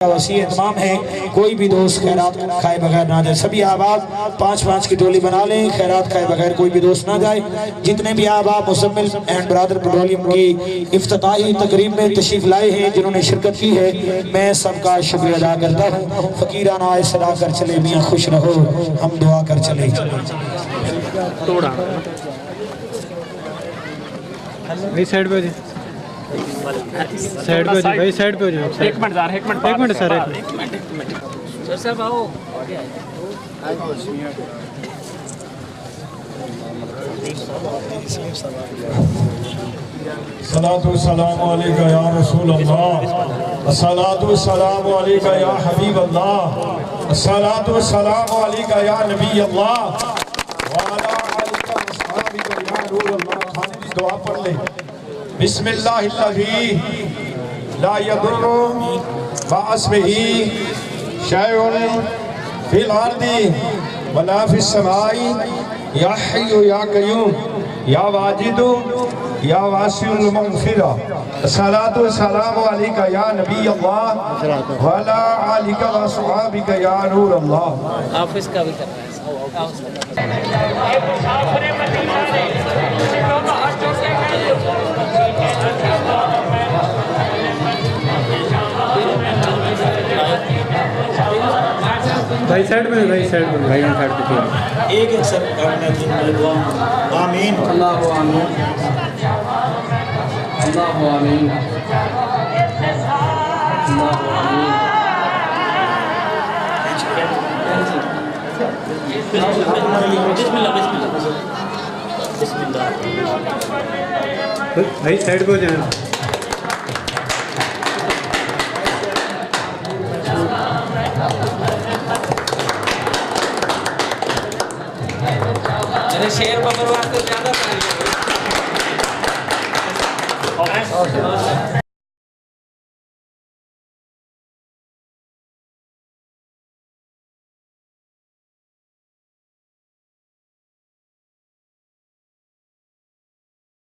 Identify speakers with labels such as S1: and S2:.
S1: वसी तमाम है। कोई भी दोस्त खैरात खाए बगैर ना जाए। सभी अहबाब 5-5 की टोली बना लें। खैरात खाए बगैर कोई भी दोस्त ना जाए। जितने भी अहबाब मुसम्मिल एंड ब्रदर पेट्रोलियम की इफ्तिताही तकरीब में तशरीफ लाए हैं, जिन्होंने शिरकत की है, मैं सबका शुक्रिया अदा करता हूँ। फकीराना सदा कर चले, मियाँ खुश रहो, हम दुआ कर चले।
S2: साइड पे साइड पे भाई, साइड पे हो जाओ।
S3: एक मिनट सर,
S2: एक मिनट सर
S3: साहब आओ।
S4: सलातु सलामु अलैका या रसूल अल्लाह, अस्सलातु सलामु अलैका या हबीब अल्लाह, अस्सलातु सलामु अलैका या नबी अल्लाह व अला आलिका वसहबिका या नूर अल्लाह। खाने की दुआ पढ़ ले। बिस्मिल्लाहिल्लज़ी ला यदुर्रु मअस्मिही शैउन फिल अर्दी वला फिस समाई या हय्यु या क़य्यूम या वाजिदु या वासिउल मग़फ़िरा। अस्सलातु वस्सलामु अलैका या नबी अल्लाह व अला आलिका व अस्हाबिका या नूर अल्लाह।
S3: ऑफिस का भी कर रहा
S2: भाई साइड में, भाई साइड में, भाई साइड पे
S1: एक सर आमीन।
S2: अल्लाह आमीन, अल्लाह आमीन, अल्लाह आमीन। भाई साइड पे हो जाए।
S3: शेयर पकड़वा तो ज्यादा